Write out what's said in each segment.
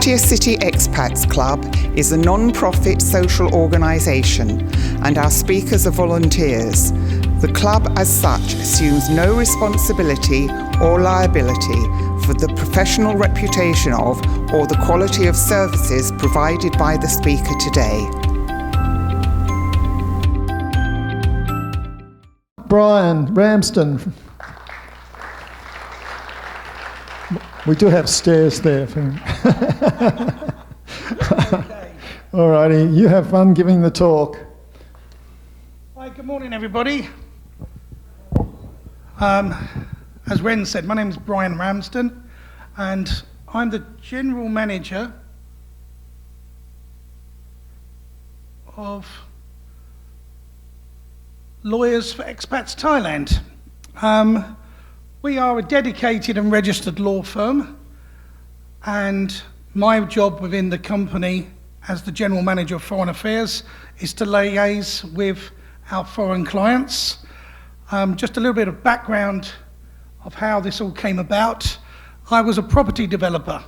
50th City Expats Club is a non-profit social organisation and our speakers are volunteers. The club as such assumes no responsibility or liability for the professional reputation of or the quality of services provided by the speaker today. Brian Ramsden. We do have stairs there for him. All righty, you have fun giving the talk. Hi, good morning everybody. As Ren said, my name is Brian Ramsden and I'm the General Manager of Lawyers for Expats Thailand. We are a dedicated and registered law firm, and my job within the company as the General Manager of Foreign Affairs is to liaise with our foreign clients. Just a little bit of background of how this all came about. I was a property developer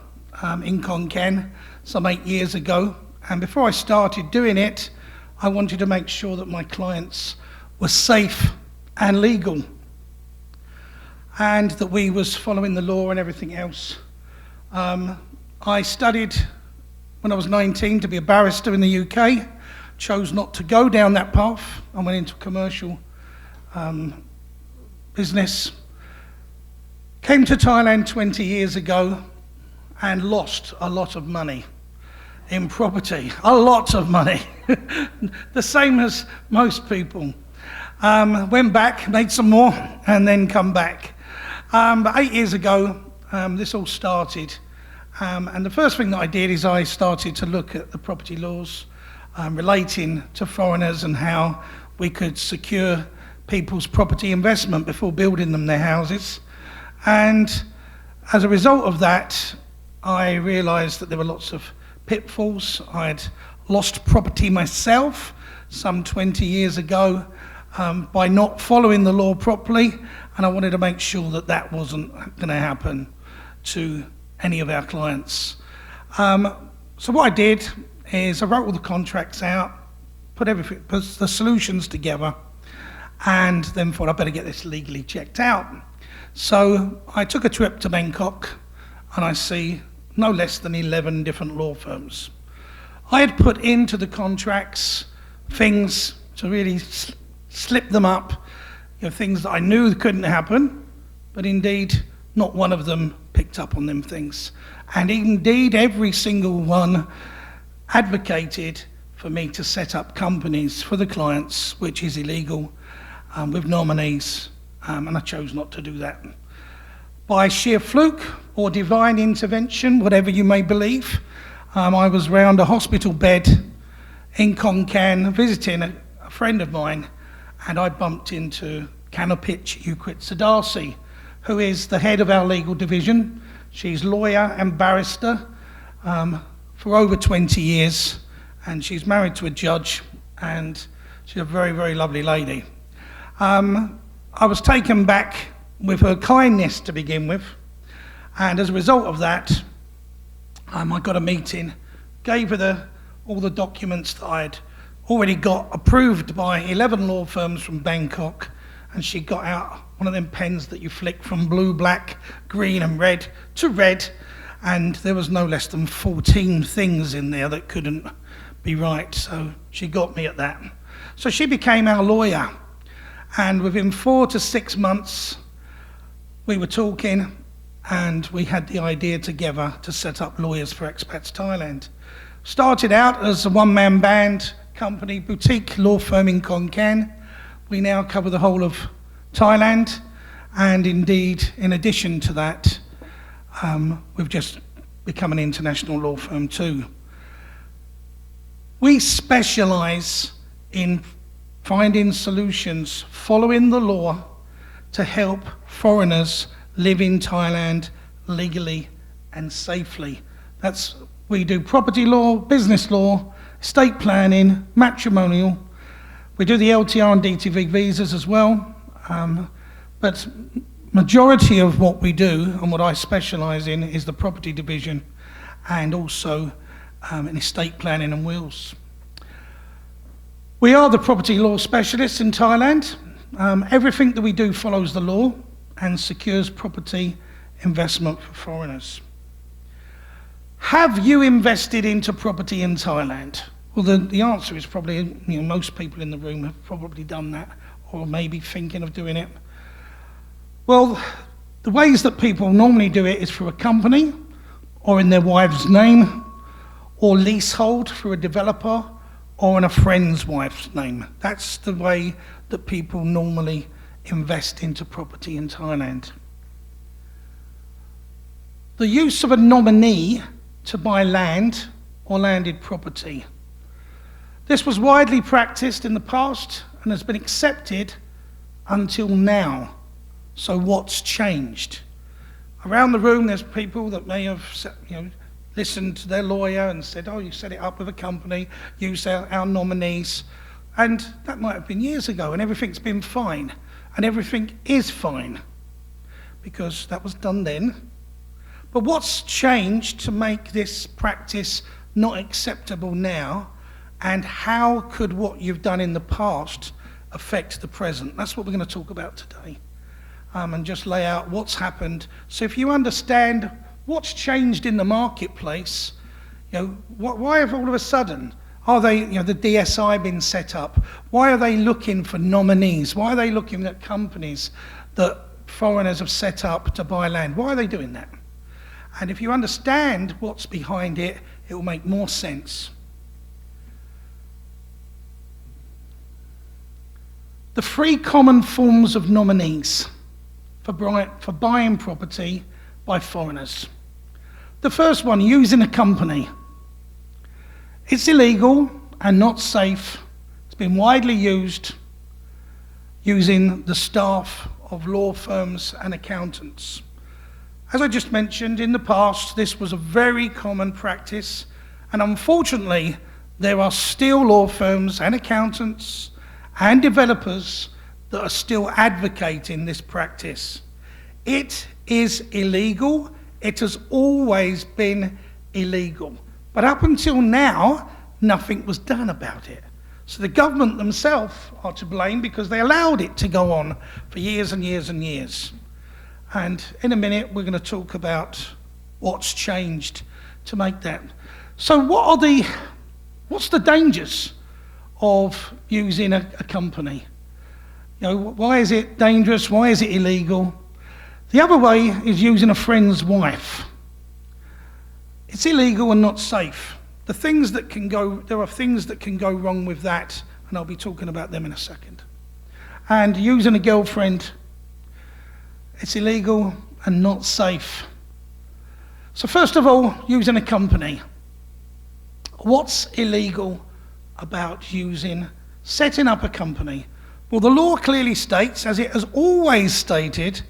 in Khon Kaen some 8 years ago, and before I started doing it, I wanted to make sure that my clients were safe and legal, and that we was following the law and everything else. I studied when I was 19 to be a barrister in the UK, chose not to go down that path. I went into commercial business, came to Thailand 20 years ago and lost a lot of money in property, a lot of money, the same as most people. Went back, made some more, and then come back. But 8 years ago, this all started. And the first thing that I did is I started to look at the property laws relating to foreigners and how we could secure people's property investment before building them their houses. And as a result of that, I realised that there were lots of pitfalls. I'd lost property myself some 20 years ago by not following the law properly, and I wanted to make sure that that wasn't going to happen to any of our clients. So what I did is I wrote all the contracts out, put the solutions together, and then thought I'd better get this legally checked out. So I took a trip to Bangkok, and I see no less than 11 different law firms. I had put into the contracts things to really slip them up, things that I knew couldn't happen, but indeed not one of them picked up on them things. And indeed every single one advocated for me to set up companies for the clients, which is illegal, with nominees, and I chose not to do that. By sheer fluke or divine intervention, whatever you may believe, I was round a hospital bed in Khon Kaen visiting a friend of mine, and I bumped into Kanopich Ukwit-Sadarsi, who is the head of our legal division. She's lawyer and barrister for over 20 years, and she's married to a judge, and she's a very, very lovely lady. I was taken back with her kindness to begin with, and as a result of that, I got a meeting, gave her all the documents that I'd already got approved by 11 law firms from Bangkok, and she got out one of them pens that you flick from blue, black, green and red to red, and there was no less than 14 things in there that couldn't be right, so she got me at that. So she became our lawyer, and within 4 to 6 months we were talking, and we had the idea together to set up Lawyers for Expats Thailand. Started out as a one-man band company, boutique law firm in Khon Kaen. We now cover the whole of Thailand, and indeed, in addition to that, we've just become an international law firm too. We specialise in finding solutions, following the law, to help foreigners live in Thailand legally and safely. We do property law, business law, estate planning, matrimonial. We do the LTR and DTV visas as well, but majority of what we do and what I specialise in is the property division, and also in estate planning and wills. We are the property law specialists in Thailand. Everything that we do follows the law and secures property investment for foreigners. Have you invested into property in Thailand? Well, the answer is probably, most people in the room have probably done that, or maybe thinking of doing it. Well, the ways that people normally do it is through a company, or in their wife's name, or leasehold through a developer, or in a friend's wife's name. That's the way that people normally invest into property in Thailand. The use of a nominee to buy land or landed property. This was widely practiced in the past and has been accepted until now. So what's changed? Around the room there's people that may have listened to their lawyer and said, oh, you set it up with a company, use our nominees. And that might have been years ago, and everything's been fine. And everything is fine, because that was done then. But what's changed to make this practice not acceptable now, and how could what you've done in the past affect the present? That's what we're going to talk about today, and just lay out what's happened. So if you understand what's changed in the marketplace, why have all of a sudden, are they, the DSI been set up? Why are they looking for nominees? Why are they looking at companies that foreigners have set up to buy land? Why are they doing that? And if you understand what's behind it, it will make more sense. The three common forms of nominees for buying property by foreigners. The first one, using a company. It's illegal and not safe. It's been widely used using the staff of law firms and accountants. As I just mentioned, in the past, this was a very common practice, and unfortunately, there are still law firms and accountants and developers that are still advocating this practice. It is illegal. It has always been illegal. But up until now, nothing was done about it. So the government themselves are to blame because they allowed it to go on for years and years and years. And in a minute, we're going to talk about what's changed to make that. So what's the dangers of using a company? Why is it dangerous? Why is it illegal? The other way is using a friend's wife. It's illegal and not safe. There are things that can go wrong with that, and I'll be talking about them in a second. And using a girlfriend, it's illegal and not safe. So first of all, using a company. What's illegal about setting up a company? Well, the law clearly states, as it has always stated,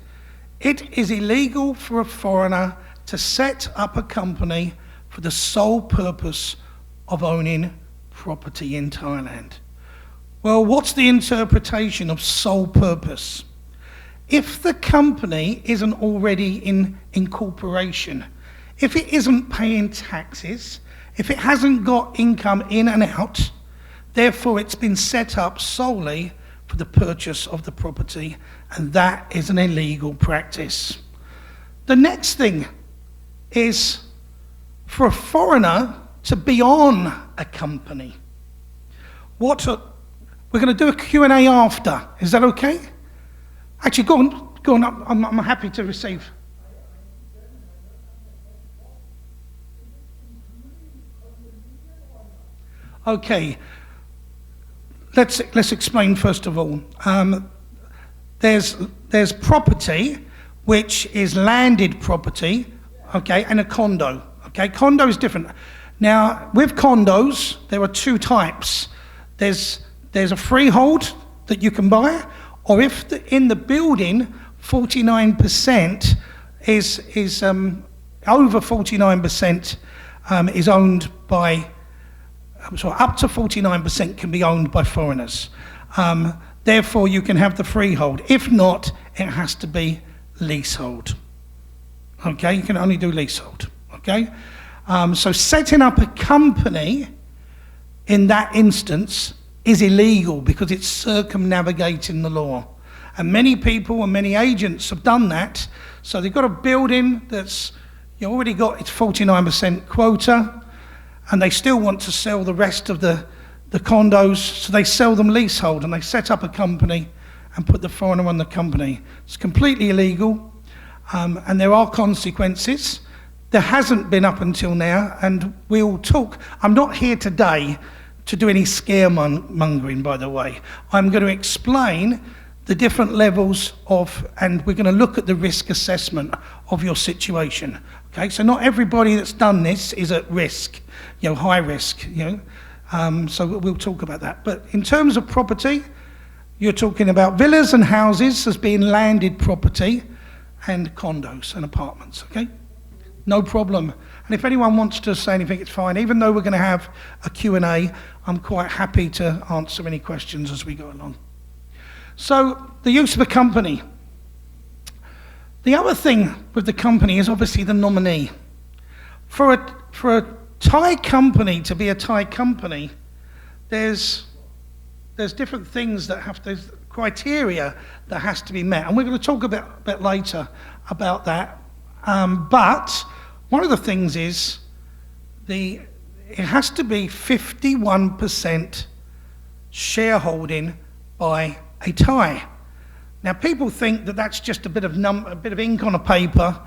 it is illegal for a foreigner to set up a company for the sole purpose of owning property in Thailand. Well, what's the interpretation of sole purpose? If the company isn't already in incorporation, if it isn't paying taxes, if it hasn't got income in and out, therefore it's been set up solely for the purchase of the property, and that is an illegal practice. The next thing is for a foreigner to be on a company. We're going to do a Q&A after. Is that okay? Actually, go on. I'm happy to receive. Okay. Let's explain first of all. There's property, which is landed property, okay, and a condo. Okay, condo is different. Now, with condos, there are two types. There's a freehold that you can buy, or if in the building 49% is over 49% is owned by, up to 49% can be owned by foreigners. Therefore, you can have the freehold. If not, it has to be leasehold. Okay, you can only do leasehold. Okay, So setting up a company in that instance is illegal because it's circumnavigating the law. And many people and many agents have done that. So they've got a building that's already got its 49% quota, and they still want to sell the rest of the condos, so they sell them leasehold, and they set up a company and put the foreigner on the company. It's completely illegal, and there are consequences. There hasn't been up until now, and we'll talk. I'm not here today to do any scaremongering, by the way. I'm going to explain the different levels of, and we're going to look at the risk assessment of your situation. Okay, so not everybody that's done this is at risk, high risk, so we'll talk about that. But in terms of property, you're talking about villas and houses as being landed property and condos and apartments, okay? No problem. And if anyone wants to say anything, it's fine. Even though we're going to have a Q&A, I'm quite happy to answer any questions as we go along. So the use of a company. The other thing with the company is obviously the nominee. For a Thai company to be a Thai company, there's different things there's criteria that has to be met, and we're going to talk a bit later about that. But one of the things is it has to be 51% shareholding by a Thai. Now, people think that that's just a bit of ink on a paper,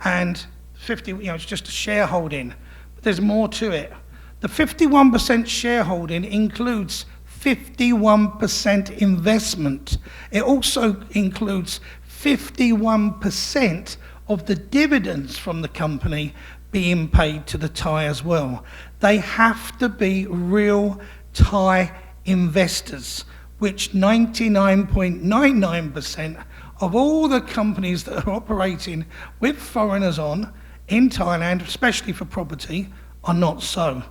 and it's just a shareholding. But there's more to it. The 51% shareholding includes 51% investment. It also includes 51% of the dividends from the company being paid to the Thai as well. They have to be real Thai investors, which 99.99% of all the companies that are operating with foreigners in Thailand, especially for property, are not so.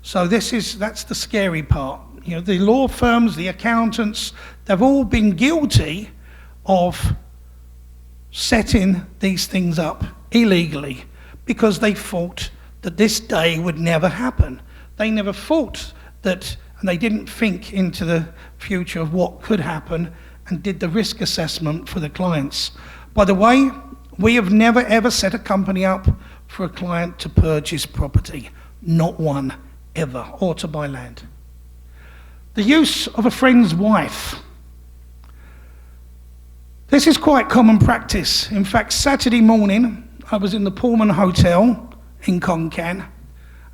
So that's the scary part. The law firms, the accountants, they've all been guilty of setting these things up illegally because they thought that this day would never happen. They never thought that, and they didn't think into the future of what could happen and did the risk assessment for the clients. By the way, we have never ever set a company up for a client to purchase property. Not one, ever, or to buy land. The use of a friend's wife. This is quite common practice. In fact, Saturday morning, I was in the Pullman Hotel in Khon Kaen,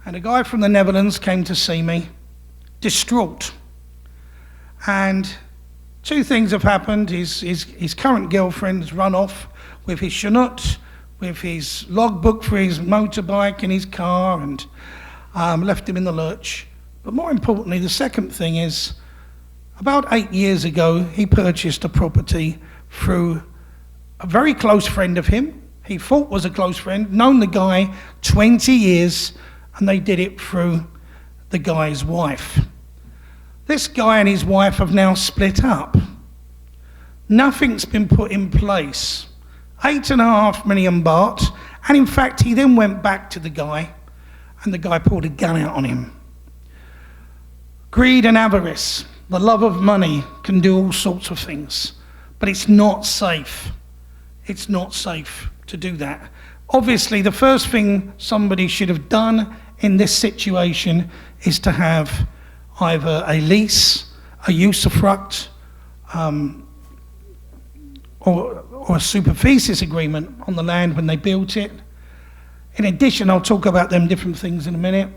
and a guy from the Netherlands came to see me, distraught. And two things have happened. His current girlfriend has run off with his Chinook, with his logbook for his motorbike and his car, and left him in the lurch. But more importantly, the second thing is, about 8 years ago, he purchased a property through a very close friend of him. He thought was a close friend, known the guy 20 years, and they did it through the guy's wife. This guy and his wife have now split up. Nothing's been put in place. 8.5 million baht, and in fact, he then went back to the guy, and the guy pulled a gun out on him. Greed and avarice, the love of money, can do all sorts of things, but it's not safe. It's not safe to do that. Obviously, the first thing somebody should have done in this situation is to have either a lease, a usufruct, or a superficies agreement on the land when they built it. In addition, I'll talk about them different things in a minute.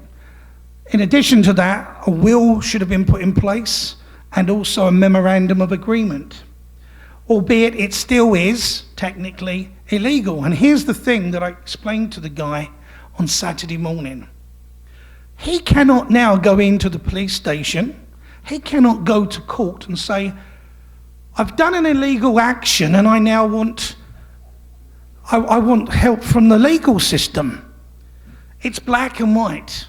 In addition to that, a will should have been put in place, and also a memorandum of agreement, albeit it still is technically illegal. And here's the thing that I explained to the guy on Saturday morning. He cannot now go into the police station, he cannot go to court and say, I've done an illegal action and I now want help from the legal system. It's black and white.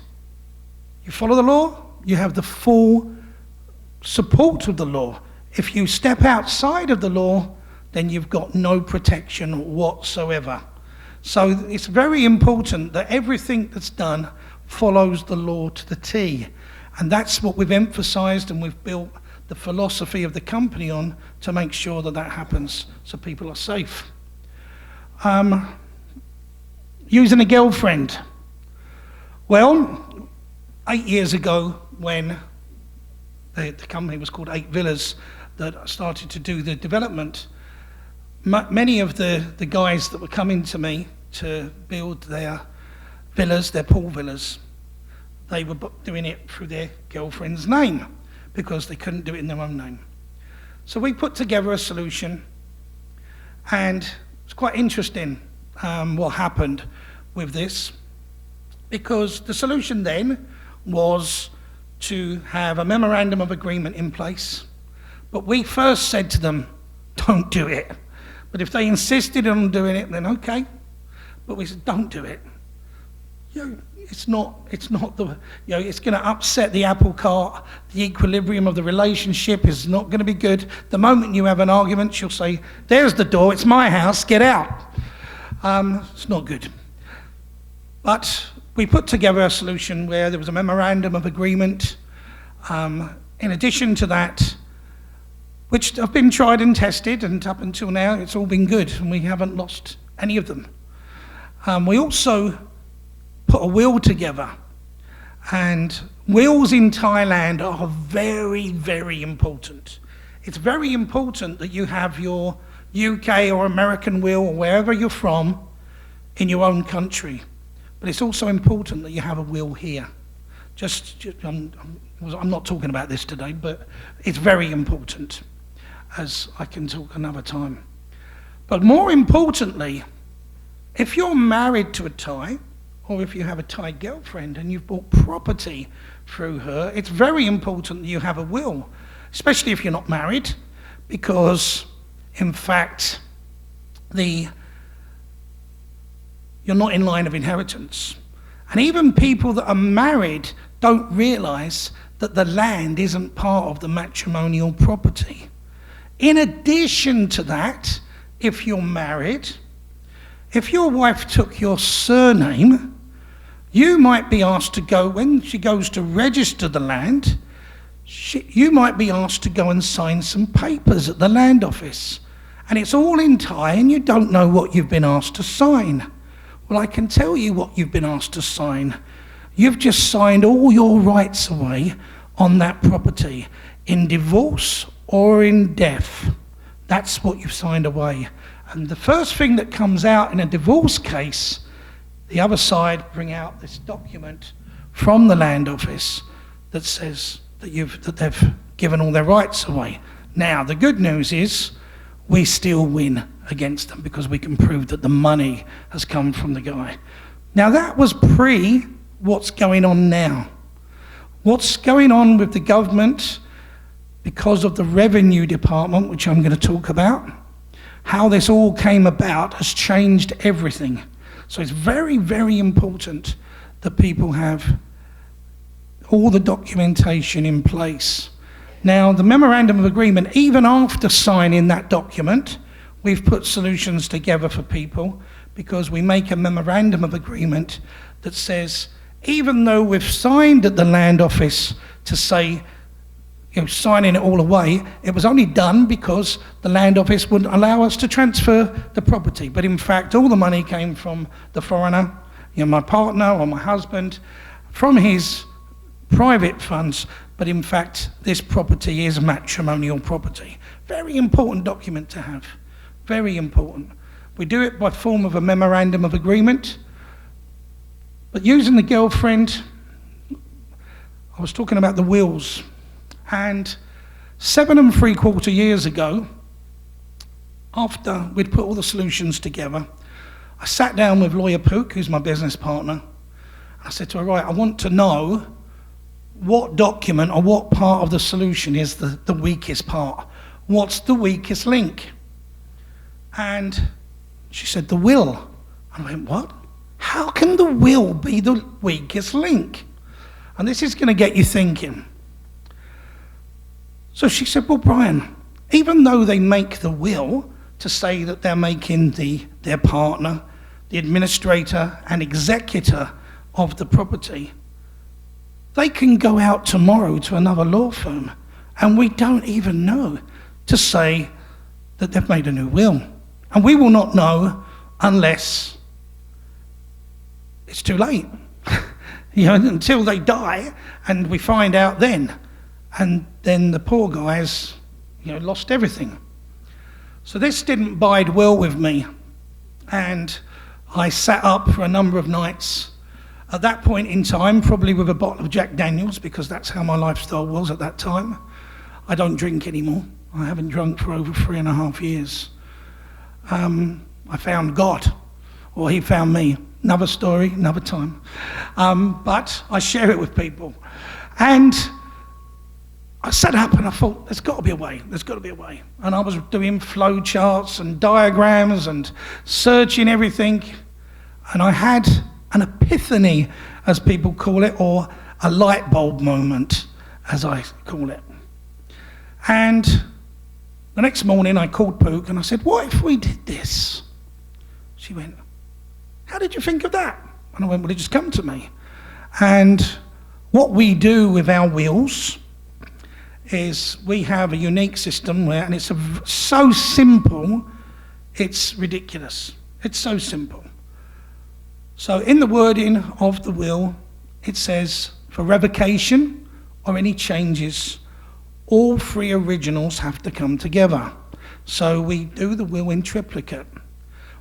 You follow the law, you have the full support of the law. If you step outside of the law, then you've got no protection whatsoever. So it's very important that everything that's done follows the law to the T. And that's what we've emphasised, and we've built the philosophy of the company on to make sure that that happens so people are safe. Using a girlfriend. Well, 8 years ago when the company was called 8 Villas that started to do the development, many of the guys that were coming to me to build their villas, their pool villas, they were doing it through their girlfriend's name because they couldn't do it in their own name. So we put together a solution, and it's quite interesting what happened with this, because the solution then was to have a memorandum of agreement in place, but we first said to them, don't do it. But if they insisted on doing it, then okay. But we said, don't do it. It's not the, it's going to upset the apple cart. The equilibrium of the relationship is not going to be good. The moment you have an argument, she'll say, there's the door, it's my house, get out. It's not good. But we put together a solution where there was a memorandum of agreement. In addition to that, which have been tried and tested, and up until now, it's all been good, and we haven't lost any of them. We also put a will together, and wills in Thailand are very, very important. It's very important that you have your UK or American will, or wherever you're from, in your own country. But it's also important that you have a will here. I'm not talking about this today, but it's very important, as I can talk another time. But more importantly, if you're married to a Thai, or if you have a Thai girlfriend and you've bought property through her, it's very important that you have a will, especially if you're not married, because in fact, you're not in line of inheritance. And even people that are married don't realise that the land isn't part of the matrimonial property. In addition to that, if you're married, if your wife took your surname, you might be asked to go, when she goes to register the land, you might be asked to go and sign some papers at the land office. And it's all in Thai and you don't know what you've been asked to sign. Well, I can tell you what you've been asked to sign. You've just signed all your rights away on that property in divorce or in death. That's what you've signed away. And the first thing that comes out in a divorce case, the other side bring out this document from the land office that says that they've given all their rights away. Now, the good news is we still win against them because we can prove that the money has come from the guy. Now, that was pre what's going on now. What's going on with the government because of the revenue department, which I'm going to talk about, how this all came about has changed everything. So it's very, very important that people have all the documentation in place. Now, the memorandum of agreement, even after signing that document, we've put solutions together for people because we make a memorandum of agreement that says, even though we've signed at the land office to say, signing it all away, it was only done because the land office wouldn't allow us to transfer the property. But in fact, all the money came from the foreigner, my partner or my husband, from his private funds. But in fact, this property is matrimonial property. Very important document to have. Very important. We do it by form of a memorandum of agreement. But using the girlfriend, I was talking about the wills. And 7 3/4 years ago, after we'd put all the solutions together, I sat down with Lawyer Pook, who's my business partner. I said to her, right, I want to know what document or what part of the solution is the weakest part. What's the weakest link? And she said, the will. And I went, what? How can the will be the weakest link? And this is going to get you thinking. So she said, well, Brian, even though they make the will to say that they're making their partner the administrator and executor of the property, they can go out tomorrow to another law firm and we don't even know to say that they've made a new will. And we will not know unless it's too late. Until they die and we find out then. And then the poor guys, lost everything. So this didn't bide well with me. And I sat up for a number of nights. At that point in time, probably with a bottle of Jack Daniels, because that's how my lifestyle was at that time. I don't drink anymore. I haven't drunk for over 3.5 years. I found God, or he found me. Another story, another time. But I share it with people. And I sat up and I thought, there's got to be a way, there's got to be a way. And I was doing flow charts and diagrams and searching everything. And I had an epiphany, as people call it, or a light bulb moment, as I call it. And the next morning I called Pook and I said, what if we did this? She went, how did you think of that? And I went, well, it just come to me. And what we do with our wills is we have a unique system where, and it's so simple, it's ridiculous. It's so simple. So in the wording of the will, it says, for revocation or any changes, all three originals have to come together. So we do the will in triplicate.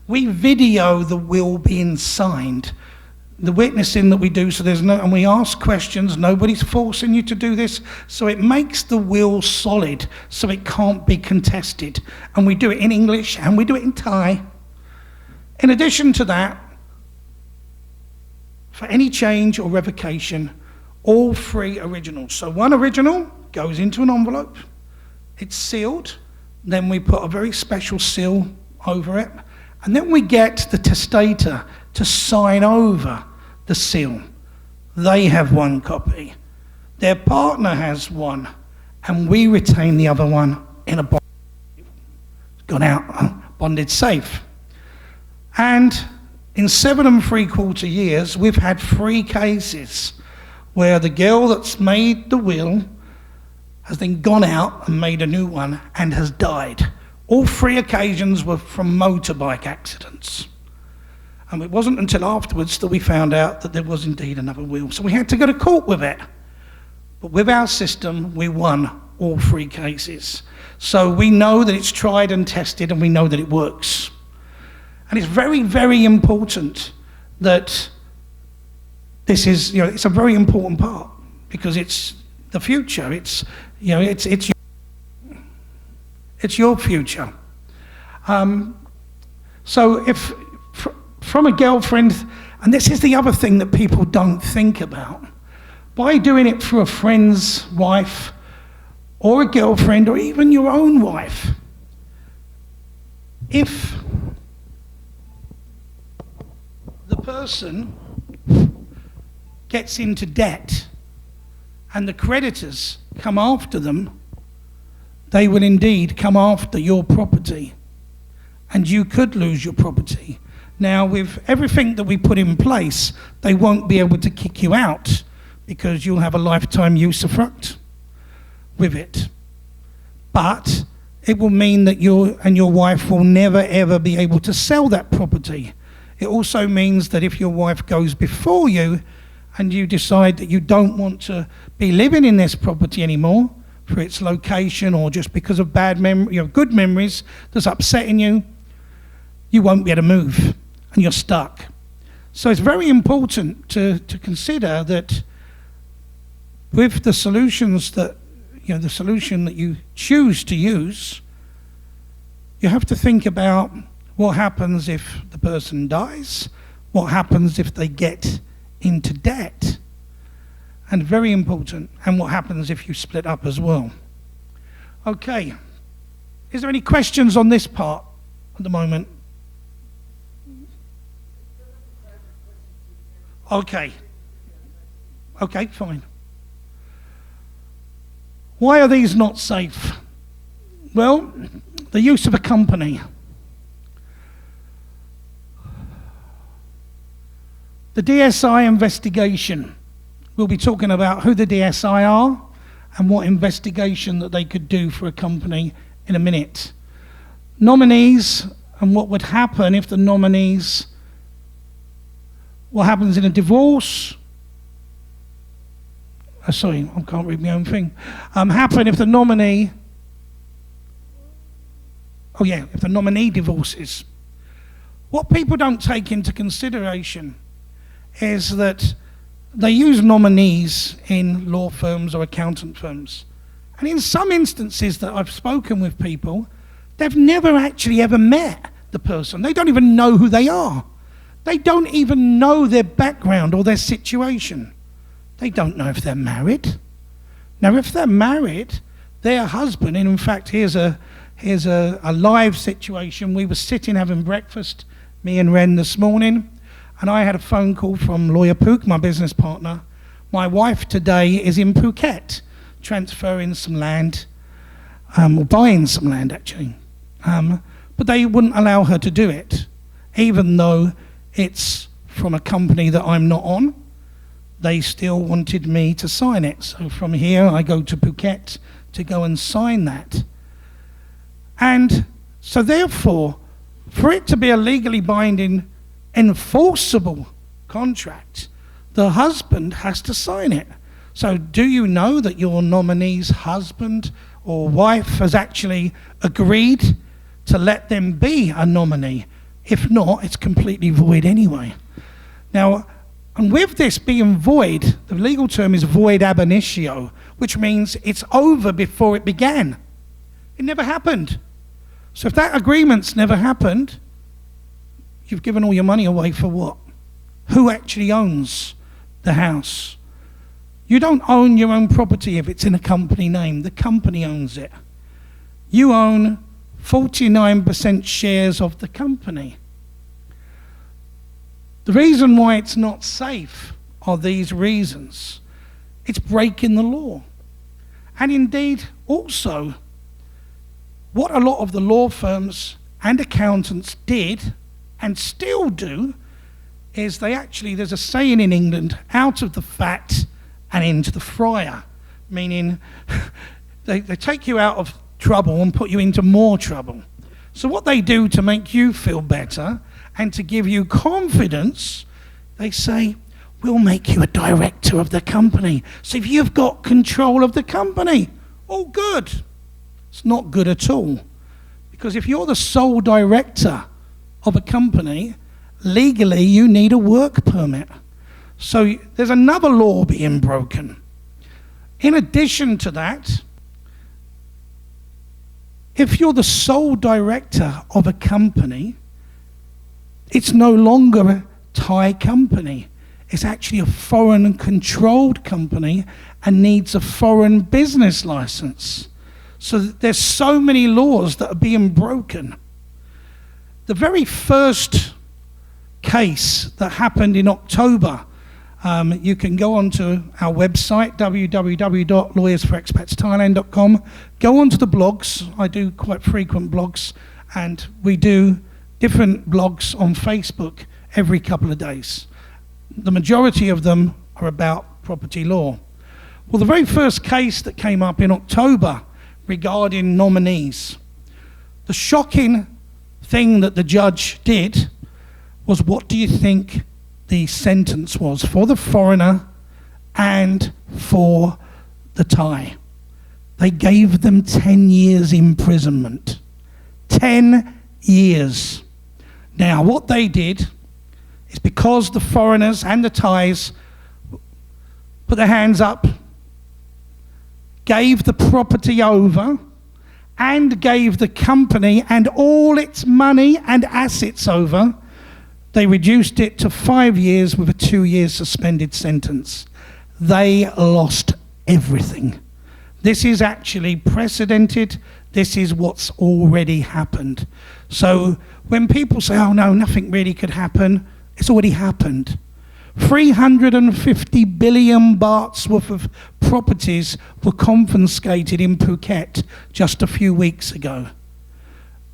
We video the will being signed, the witnessing that we do, so and we ask questions, nobody's forcing you to do this, so it makes the will solid, so it can't be contested. And we do it in English and we do it in Thai. In addition to that, for any change or revocation, all three originals. So one original goes into an envelope, it's sealed, then we put a very special seal over it, and then we get the testator to sign over the seal. They have one copy, their partner has one, and we retain the other one in a bond, gone out, bonded safe. And in 7 3/4 years, we've had 3 cases where the girl that's made the will has then gone out and made a new one and has died. All 3 occasions were from motorbike accidents. And it wasn't until afterwards that we found out that there was indeed another will. So we had to go to court with it. But with our system, we won all 3 cases. So we know that it's tried and tested and we know that it works. And it's very, very important that this is, it's a very important part because it's the future. It's your future. So if from a girlfriend, and this is the other thing that people don't think about, by doing it for a friend's wife or a girlfriend or even your own wife, if the person gets into debt and the creditors come after them, they will indeed come after your property and you could lose your property. Now, with everything that we put in place, they won't be able to kick you out because you'll have a lifetime usufruct with it. But it will mean that you and your wife will never ever be able to sell that property. It also means that if your wife goes before you and you decide that you don't want to be living in this property anymore for its location or just because of good memories that's upsetting you, you won't be able to move and you're stuck. So it's very important to consider that with the solutions that, the solution that you choose to use, you have to think about what happens if the person dies, what happens if they get into debt, and very important, and what happens if you split up as well. Okay, is there any questions on this part at the moment? Okay, fine. Why are these not safe? Well, the use of a company. The DSI investigation. We'll be talking about who the DSI are and what investigation that they could do for a company in a minute. Nominees and what would happen if the nominees, what happens in a divorce, sorry, I can't read my own thing, happen if the nominee, if the nominee divorces. What people don't take into consideration is that they use nominees in law firms or accountant firms. And in some instances that I've spoken with people, they've never actually ever met the person. They don't even know who they are. They don't even know their background or their situation. They don't know if they're married. Now, if they're married, their husband, and in fact, here's a live situation. We were sitting having breakfast, me and Ren, this morning, and I had a phone call from Lawyer Pook, my business partner. My wife today is in Phuket, transferring some land, or buying some land actually. But they wouldn't allow her to do it, even though it's from a company that I'm not on. They still wanted me to sign it. So from here, I go to Phuket to go and sign that. And so therefore, for it to be a legally binding, enforceable contract, the husband has to sign it. So do you know that your nominee's husband or wife has actually agreed to let them be a nominee? If not, it's completely void anyway. Now, and with this being void, the legal term is void ab initio, which means it's over before it began. It never happened. So if that agreement's never happened, you've given all your money away for what? Who actually owns the house? You don't own your own property if it's in a company name. The company owns it. You own 49% shares of the company. The reason why it's not safe are these reasons. It's breaking the law. And indeed, also, what a lot of the law firms and accountants did and still do is there's a saying in England, out of the fat and into the fryer, meaning they take you out of trouble and put you into more trouble. So what they do to make you feel better and to give you confidence, they say, we'll make you a director of the company. So if you've got control of the company, all good. It's not good at all. Because if you're the sole director of a company, legally you need a work permit. So there's another law being broken. In addition to that, if you're the sole director of a company, it's no longer a Thai company. It's actually a foreign controlled company and needs a foreign business license. So there's so many laws that are being broken. The very first case that happened in October, you can go onto our website, www.lawyersforexpatsthailand.com. Go onto the blogs. I do quite frequent blogs, and we do different blogs on Facebook every couple of days. The majority of them are about property law. Well, the very first case that came up in October regarding nominees, the shocking thing that the judge did was, what do you think the sentence was for the foreigner and for the Thai? They gave them 10 years imprisonment. 10 years. Now, what they did is, because the foreigners and the Thais put their hands up, gave the property over, and gave the company and all its money and assets over, they reduced it to 5 years with a 2-year suspended sentence. They lost everything. This is actually precedented. This is what's already happened. So when people say, oh no, nothing really could happen, it's already happened. 350 billion bahts worth of properties were confiscated in Phuket just a few weeks ago.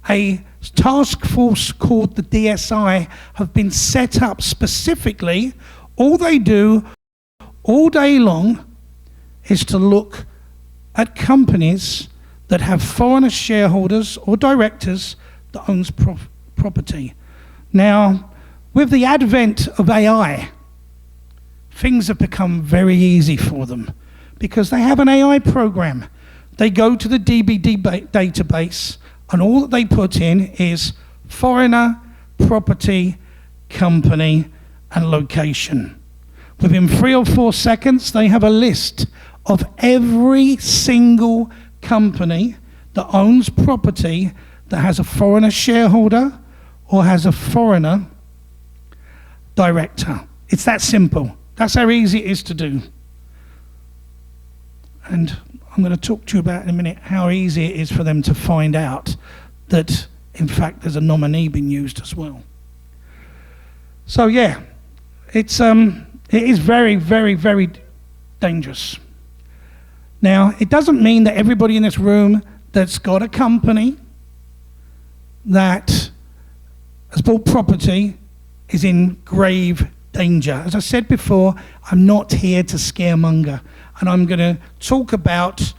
a task force called the DSI have been set up specifically. All they do all day long is to look at companies that have foreigner shareholders or directors that owns property. Now, with the advent of AI, things have become very easy for them because they have an AI program. They go to the DBD database and all that they put in is foreigner, property, company, and location. Within 3 or 4 seconds, they have a list of every single company that owns property that has a foreigner shareholder or has a foreigner director. It's that simple. That's how easy it is to do. And I'm going to talk to you about in a minute how easy it is for them to find out that, in fact, there's a nominee being used as well. So yeah, it is very, very, very dangerous. Now, it doesn't mean that everybody in this room that's got a company that has bought property is in grave danger. As I said before, I'm not here to scaremonger, and I'm going to talk about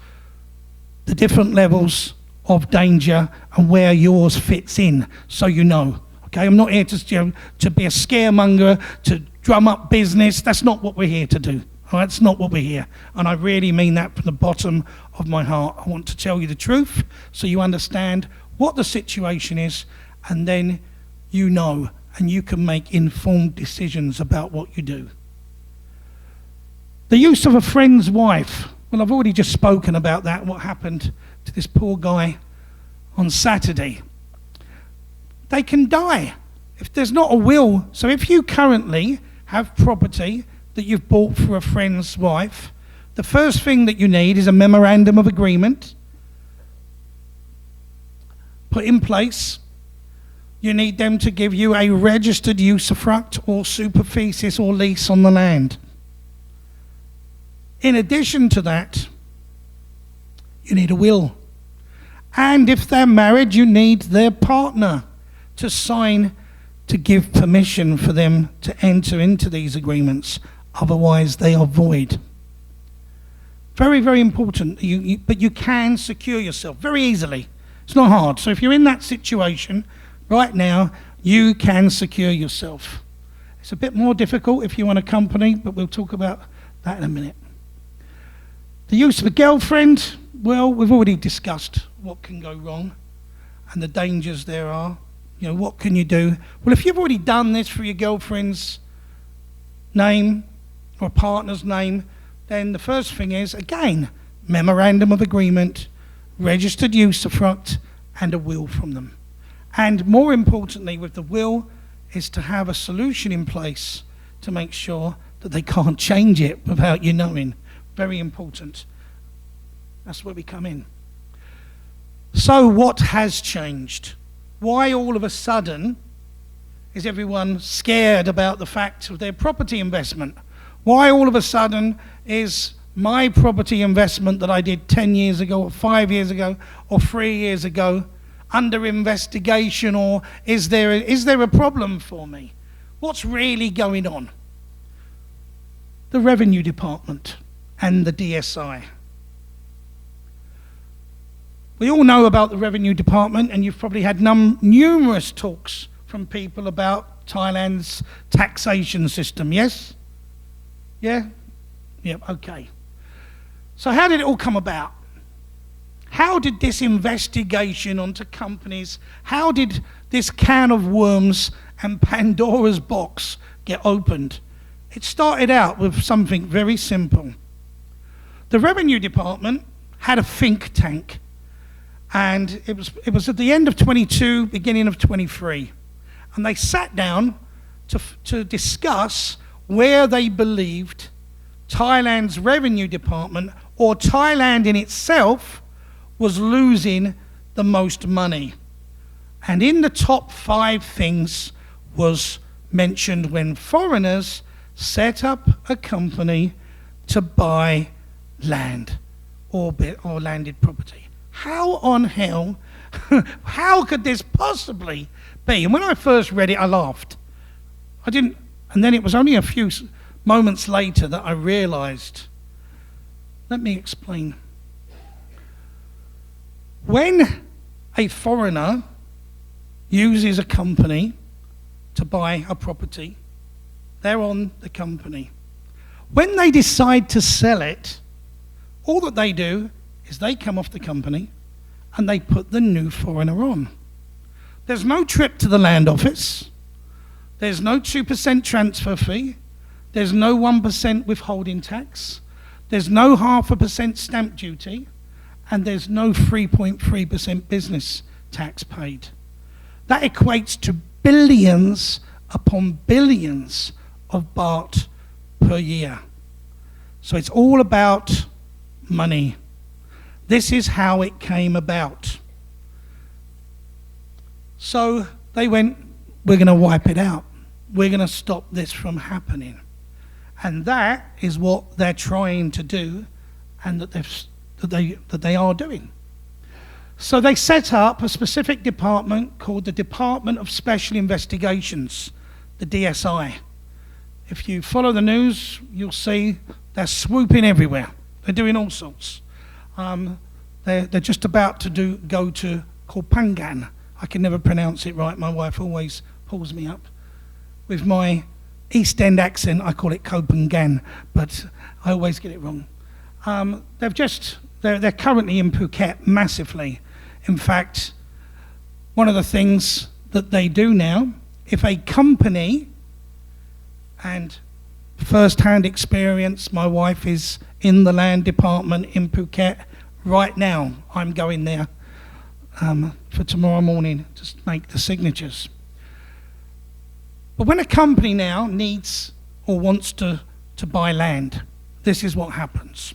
the different levels of danger and where yours fits in, so you know. Okay, I'm not here to be a scaremonger, to drum up business. That's not what we're here to do. All right, that's not what we're here. And I really mean that from the bottom of my heart. I want to tell you the truth so you understand what the situation is, and then you know, and you can make informed decisions about what you do. The use of a friend's wife. Well, I've already just spoken about that, what happened to this poor guy on Saturday. They can die if there's not a will. So if you currently have property that you've bought for a friend's wife, the first thing that you need is a memorandum of agreement put in place. You need them to give you a registered usufruct or superficies or lease on the land. In addition to that, you need a will. And if they're married, you need their partner to sign to give permission for them to enter into these agreements. Otherwise, they are void. Very, very important. But you can secure yourself very easily. It's not hard. So if you're in that situation right now, you can secure yourself. It's a bit more difficult if you want a company, but we'll talk about that in a minute. The use of a girlfriend, well, we've already discussed what can go wrong and the dangers there are. You know, what can you do? Well, if you've already done this for your girlfriend's name or partner's name, then the first thing is, again, memorandum of agreement, registered usufruct, and a will from them. And more importantly, with the will, is to have a solution in place to make sure that they can't change it without you knowing. Very important. That's where we come in. So what has changed? Why all of a sudden is everyone scared about the fact of their property investment? Why all of a sudden is my property investment that I did 10 years ago or 5 years ago or 3 years ago under investigation, or is there a problem for me? What's really going on? The Revenue Department and the DSI. We all know about the Revenue Department, and you've probably had numerous talks from people about Thailand's taxation system, yes? Yeah? Yep, okay. So how did it all come about? How did this investigation onto companies, how did this can of worms and Pandora's box get opened? It started out with something very simple. The Revenue Department had a think tank, and it was at the end of 22, beginning of 23. And they sat down to discuss where they believed Thailand's Revenue Department, or Thailand in itself, was losing the most money. And in the top 5 things was mentioned when foreigners set up a company to buy land or landed property. How on hell How could this possibly be? And when I first read it, I laughed. I didn't, and then it was only a few moments later that I realised. Let me explain. When a foreigner uses a company to buy a property, they're on the company. When they decide to sell it, all that they do is they come off the company and they put the new foreigner on. There's no trip to the land office. There's no 2% transfer fee. There's no 1% withholding tax. There's no 0.5% stamp duty. And there's no 3.3% business tax paid. That equates to billions upon billions of baht per year. So it's all about money. This is how it came about. So they went, we're going to wipe it out. We're going to stop this from happening. And that is what they're trying to do, and that they are doing. So they set up a specific department called the Department of Special Investigations, the DSI. If you follow the news, you'll see they're swooping everywhere. They're doing all sorts. They're just about to go to Kopangan. I can never pronounce it right. My wife always pulls me up. With my East End accent, I call it Kopangan, but I always get it wrong. They're currently in Phuket massively. In fact, one of the things that they do now, if a company, and first-hand experience, my wife is in the land department in Phuket right now. I'm going there for tomorrow morning to make the signatures. But when a company now needs or wants to buy land, this is what happens.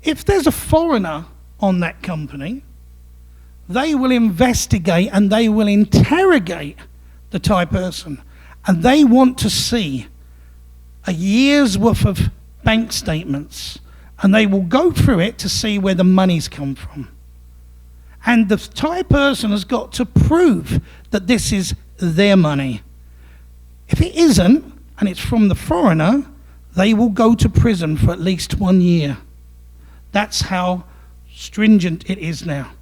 If there's a foreigner on that company, they will investigate and they will interrogate the Thai person, and they want to see a year's worth of bank statements, and they will go through it to see where the money's come from. And the Thai person has got to prove that this is their money. If it isn't, and it's from the foreigner, they will go to prison for at least 1 year. That's how stringent it is now.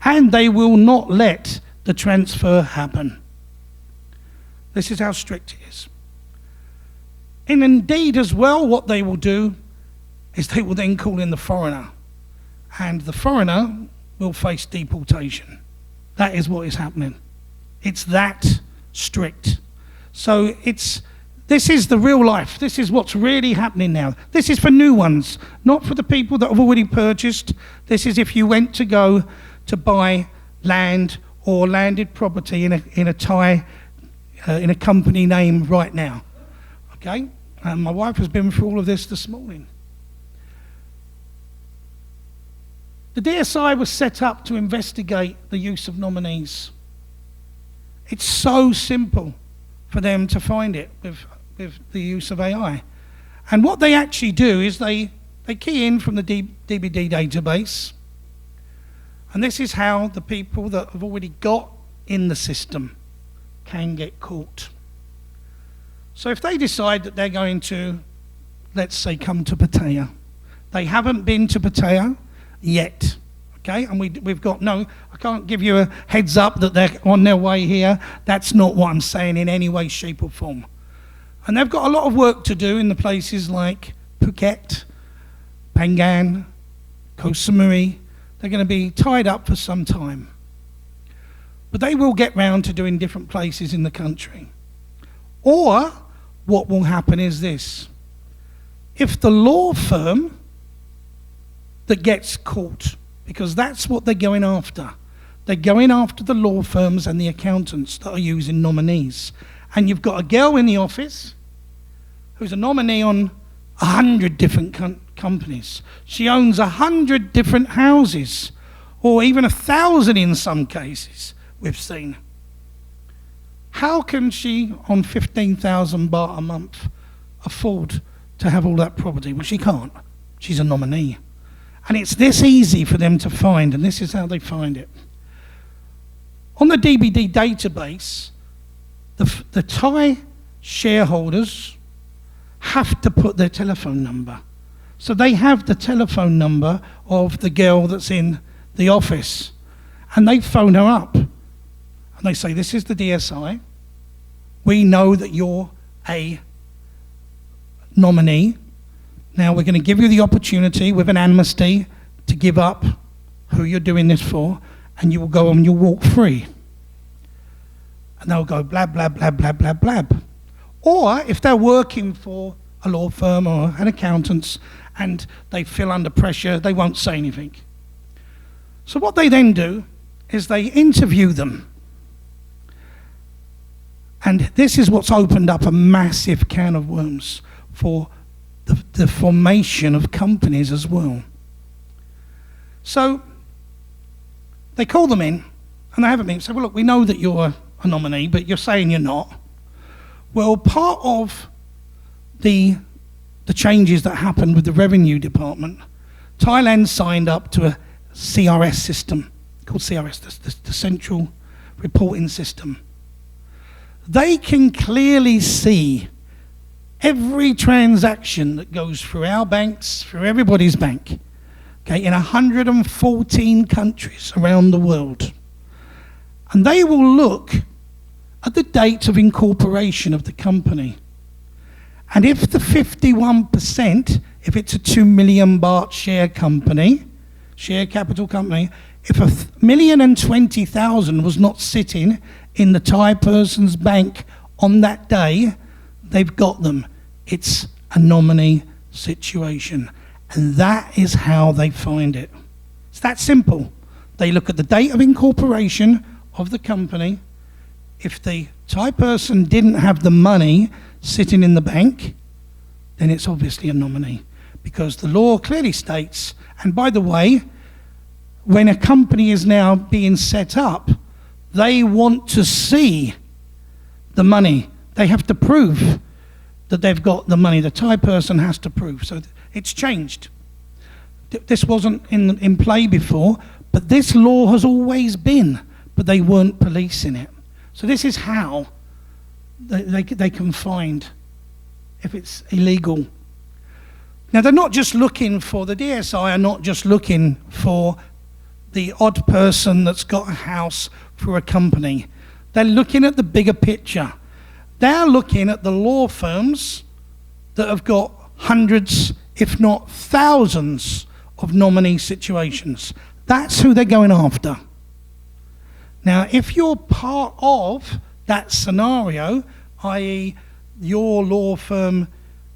And they will not let the transfer happen. This is how strict it is. And indeed as well, what they will do is they will then call in the foreigner. And the foreigner will face deportation. That is what is happening. It's that strict. So this is the real life. This is what's really happening now. This is for new ones, not for the people that have already purchased. This is if you went to go to buy land or landed property in a Thai, in a company name right now. Okay? And my wife has been through all of this morning. The DSI was set up to investigate the use of nominees. It's so simple for them to find it with the use of AI. And what they actually do is they key in from the DBD database, and this is how the people that have already got in the system can get caught. So if they decide that they're going to, let's say, come to Pattaya, they haven't been to Pattaya yet, okay? And we've got no, I can't give you a heads up that they're on their way here. That's not what I'm saying in any way, shape or form. And they've got a lot of work to do in the places like Phuket, Phangan, Koh Samui. They're going to be tied up for some time. But they will get round to doing different places in the country. Or what will happen is this. If the law firm that gets caught, because that's what they're going after. They're going after the law firms and the accountants that are using nominees. And you've got a girl in the office who's a nominee on 100 different companies. She owns 100 different houses, or even 1,000 in some cases, we've seen. How can she, on 15,000 baht a month, afford to have all that property? Well, she can't. She's a nominee. And it's this easy for them to find, and this is how they find it. On the DBD database, the Thai shareholders have to put their telephone number. So they have the telephone number of the girl that's in the office, and they phone her up. And they say, this is the DSI. We know that you're a nominee. Now we're going to give you the opportunity with an amnesty to give up who you're doing this for, and you will go and you'll walk free. And they'll go blab, blab, blab, blab, blab, blab. Or if they're working for a law firm or an accountant and they feel under pressure, they won't say anything. So what they then do is they interview them. And this is what's opened up a massive can of worms for the formation of companies as well. So they call them in, and they have a meeting and say, well, look, we know that you're a nominee, but you're saying you're not. Well, part of the changes that happened with the revenue department, Thailand signed up to a CRS system, called CRS, the Central Reporting System. They can clearly see every transaction that goes through our banks, through everybody's bank, okay, in 114 countries around the world. And they will look at the date of incorporation of the company. And if the 51%, if it's a 2 million baht share company, share capital company, if 1,020,000 was not sitting in the Thai person's bank on that day, they've got them. It's a nominee situation. And that is how they find it. It's that simple. They look at the date of incorporation of the company. If the Thai person didn't have the money sitting in the bank, then it's obviously a nominee. Because the law clearly states, and by the way, when a company is now being set up, they want to see the money. They have to prove that they've got the money. The Thai person has to prove. So it's changed. This wasn't in play before, but this law has always been, but they weren't policing it. So this is how they can find if it's illegal. Now they're not just looking for, the DSI are not just looking for the odd person that's got a house for a company. They're looking at the bigger picture. They're looking at the law firms that have got hundreds, if not thousands, of nominee situations. That's who they're going after. Now, if you're part of that scenario, i.e. your law firm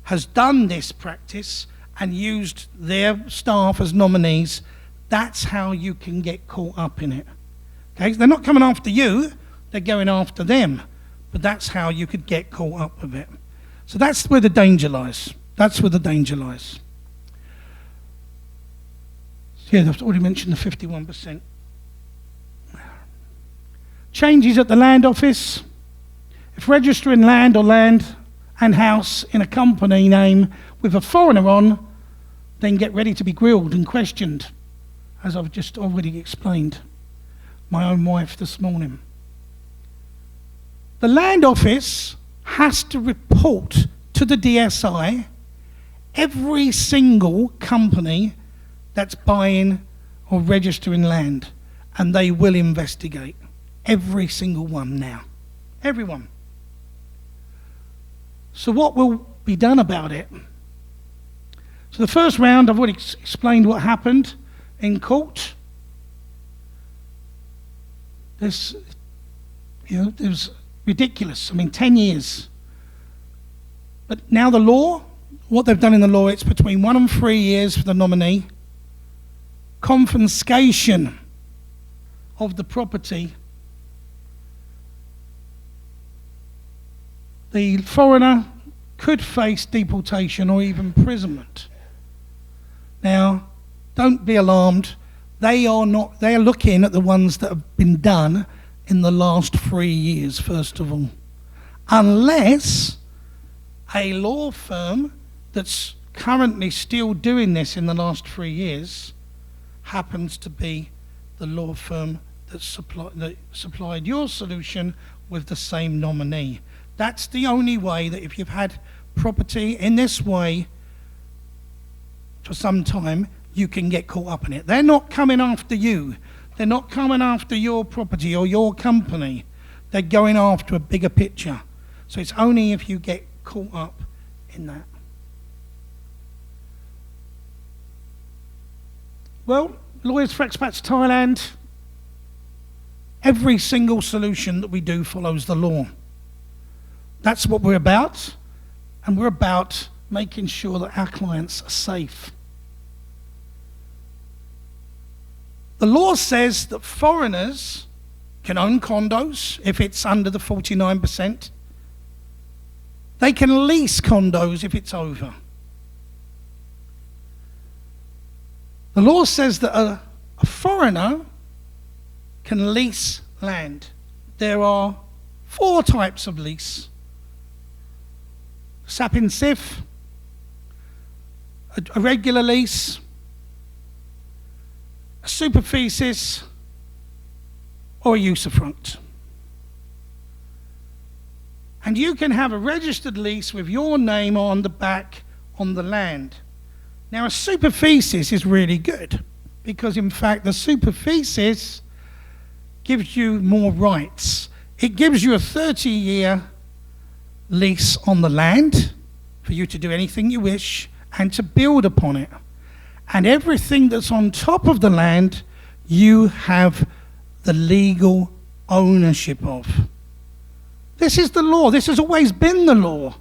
has done this practice and used their staff as nominees, that's how you can get caught up in it. Okay? They're not coming after you, they're going after them. But that's how you could get caught up with it. So that's where the danger lies. That's where the danger lies. So yeah, I've already mentioned the 51%. Changes at the land office. If registering land or land and house in a company name with a foreigner on, then get ready to be grilled and questioned, as I've just already explained. My own wife this morning. The land office has to report to the DSI every single company that's buying or registering land, and they will investigate every single one now. Everyone. So what will be done about it? So the first round, I've already explained what happened in court. It was ridiculous. 10 years. But now the law, what they've done in the law, it's between 1 and 3 years for the nominee. Confiscation of the property. The foreigner could face deportation or even imprisonment. Now, don't be alarmed. They are looking at the ones that have been done in the last 3 years, first of all. Unless a law firm that's currently still doing this in the last 3 years happens to be the law firm that supplied your solution with the same nominee. That's the only way that if you've had property in this way for some time, you can get caught up in it. They're not coming after you. They're not coming after your property or your company. They're going after a bigger picture. So it's only if you get caught up in that. Well, Lawyers for Expats Thailand, every single solution that we do follows the law. That's what we're about, and we're about making sure that our clients are safe. The law says that foreigners can own condos if it's under the 49%. They can lease condos if it's over. The law says that a foreigner can lease land. There are 4 types of lease. Sapin Sif, a regular lease, a superficies, or a usufruct. And you can have a registered lease with your name on the back on the land. Now, a superficies is really good because, in fact, the superficies gives you more rights. It gives you a 30-year lease on the land for you to do anything you wish and to build upon it. And everything that's on top of the land, you have the legal ownership of. This is the law. This has always been the law.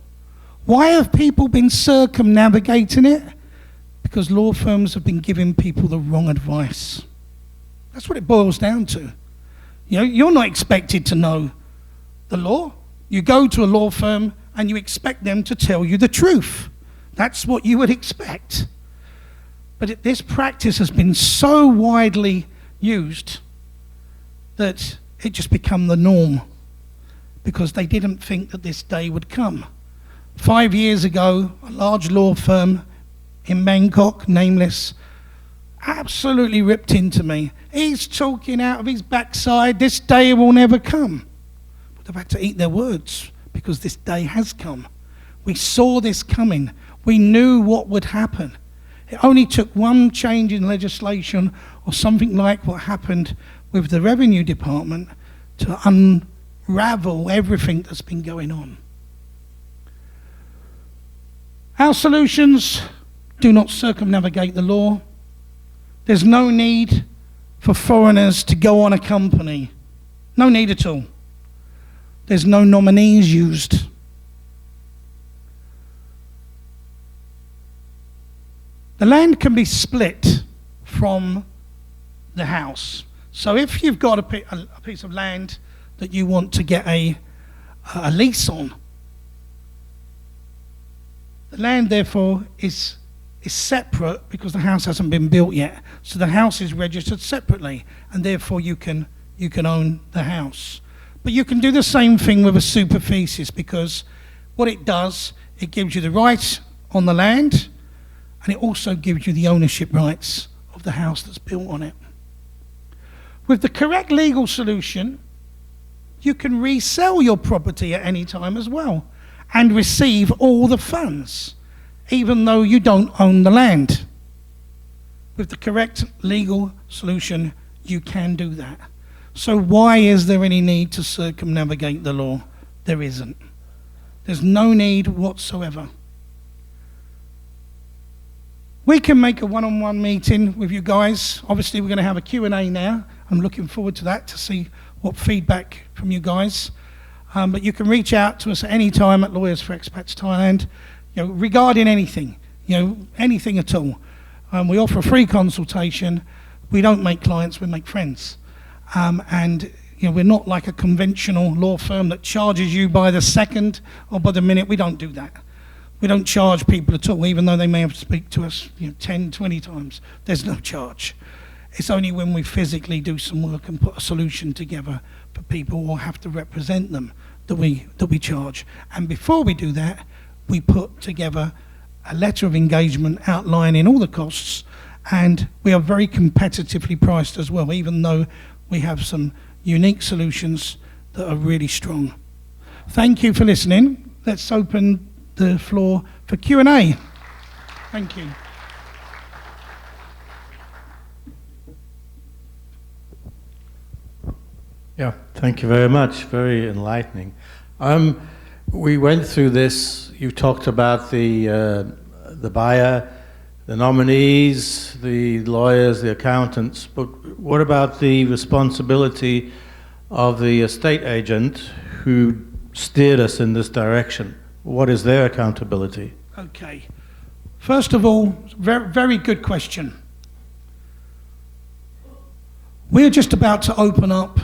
Why have people been circumnavigating it? Because law firms have been giving people the wrong advice. That's what it boils down to. You know, you're not expected to know the law. You go to a law firm and you expect them to tell you the truth. That's what you would expect. But this practice has been so widely used that it just become the norm because they didn't think that this day would come. 5 years ago, a large law firm in Bangkok, nameless, absolutely ripped into me. He's talking out of his backside, this day will never come. But they've had to eat their words because this day has come. We saw this coming. We knew what would happen. It only took one change in legislation or something like what happened with the Revenue Department to unravel everything that's been going on. Our solutions do not circumnavigate the law. There's no need for foreigners to go on a company. No need at all. There's no nominees used. The land can be split from the house. So if you've got a piece of land that you want to get a lease on, the land therefore is separate because the house hasn't been built yet. So the house is registered separately and therefore you can own the house. But you can do the same thing with a superficies because what it does, it gives you the right on the land and it also gives you the ownership rights of the house that's built on it. With the correct legal solution, you can resell your property at any time as well and receive all the funds, even though you don't own the land. With the correct legal solution, you can do that. So why is there any need to circumnavigate the law? There isn't. There's no need whatsoever. We can make a one-on-one meeting with you guys. Obviously, we're going to have a Q&A now. I'm looking forward to that to see what feedback from you guys. But you can reach out to us at any time at Lawyers for Expats Thailand, regarding anything, anything at all. We offer a free consultation. We don't make clients, we make friends. And we're not like a conventional law firm that charges you by the second or by the minute. We don't do that. We don't charge people at all, even though they may have to speak to us 10, 20 times. There's no charge. It's only when we physically do some work and put a solution together for people or have to represent them that we charge. And before we do that, we put together a letter of engagement outlining all the costs and we are very competitively priced as well, even though we have some unique solutions that are really strong. Thank you for listening. Let's open the floor for Q&A. Thank you. Yeah, thank you very much. Very enlightening. We went through this. You talked about the buyer, the nominees, the lawyers, the accountants, but what about the responsibility of the estate agent who steered us in this direction? What is their accountability? Okay. First of all, very, very good question. We're just about to open up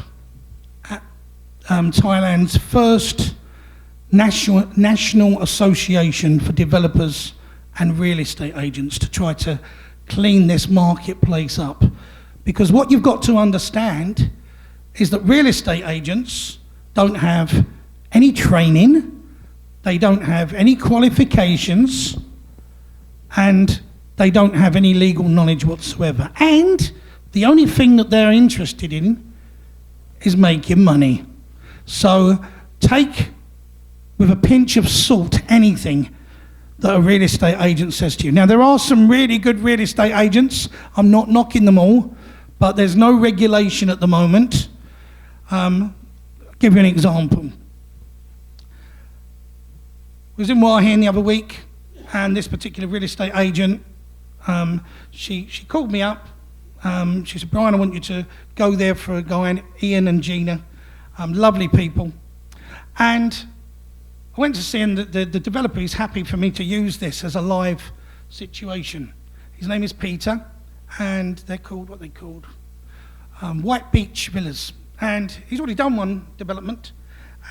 Thailand's first national association for developers and real estate agents to try to clean this marketplace up. Because what you've got to understand is that real estate agents don't have any training, they don't have any qualifications, and they don't have any legal knowledge whatsoever. And the only thing that they're interested in is making money. So take with a pinch of salt anything that a real estate agent says to you. Now, there are some really good real estate agents. I'm not knocking them all, but there's no regulation at the moment. I'll give you an example. I was in Wahin the other week, and this particular real estate agent, she called me up. She said, Brian, I want you to go there for a guy, Ian and Gina. Lovely people. And I went to see him. The developer is happy for me to use this as a live situation. His name is Peter, and they're called, what they called? White Beach Villas. And he's already done one development,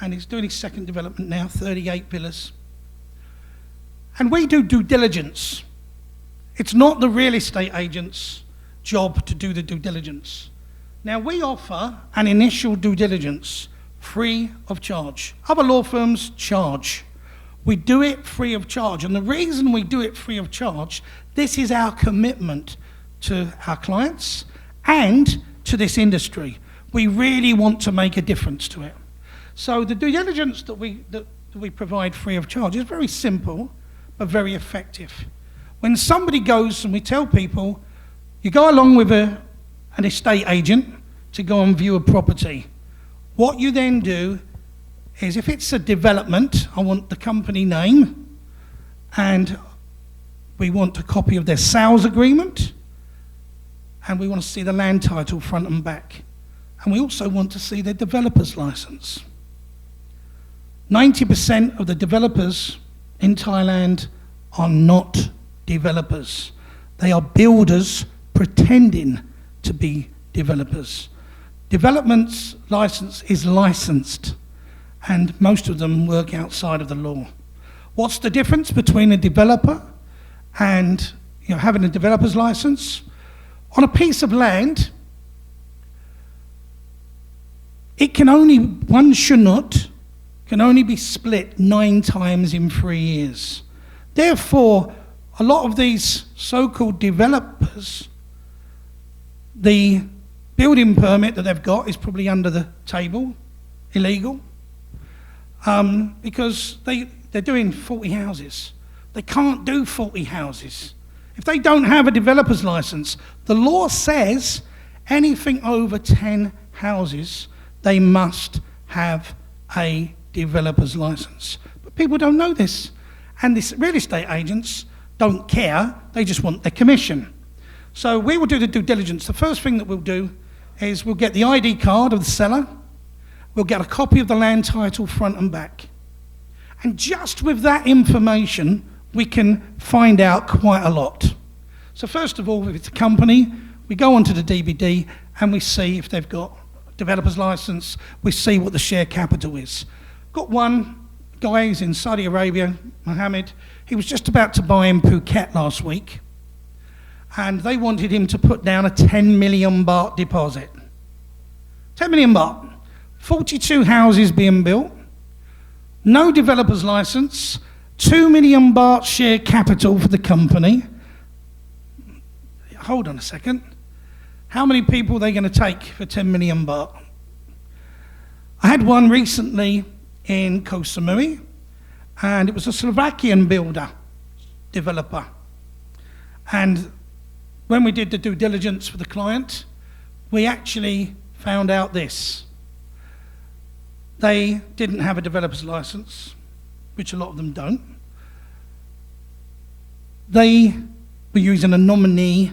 and he's doing his second development now, 38 villas. And we do due diligence. It's not the real estate agent's job to do the due diligence. Now, we offer an initial due diligence free of charge. Other law firms charge. We do it free of charge. And the reason we do it free of charge, this is our commitment to our clients and to this industry. We really want to make a difference to it. So the due diligence that we provide free of charge is very simple, but very effective. When somebody goes, and we tell people, you go along with an estate agent to go and view a property. What you then do is, if it's a development, I want the company name, and we want a copy of their sales agreement, and we want to see the land title front and back. And we also want to see their developer's license. 90% of the developers in Thailand are not developers. They are builders pretending to be developers. Development's license is licensed, and most of them work outside of the law. What's the difference between a developer and having a developer's license? On a piece of land, one shanut can only be split 9 times in 3 years. Therefore, a lot of these so-called developers, the building permit that they've got is probably under the table, illegal, because they're doing 40 houses. They can't do 40 houses. If they don't have a developer's license, the law says anything over 10 houses, they must have a developer's license. But people don't know this. And these real estate agents don't care, they just want their commission. So we will do the due diligence. The first thing that we'll do is we'll get the ID card of the seller, we'll get a copy of the land title front and back. And just with that information, we can find out quite a lot. So first of all, if it's a company, we go onto the DVD and we see if they've got a developer's license, we see what the share capital is. Got one guy, he's in Saudi Arabia, Mohammed. He was just about to buy in Phuket last week, and they wanted him to put down a 10 million baht deposit. 10 million baht. 42 houses being built, no developer's license, 2 million baht share capital for the company. hold on a second. How many people are they going to take for 10 million baht? I had one recently in Koh Samui, and it was a Slovakian developer. And when we did the due diligence for the client, we actually found out this. They didn't have a developer's license, which a lot of them don't. They were using a nominee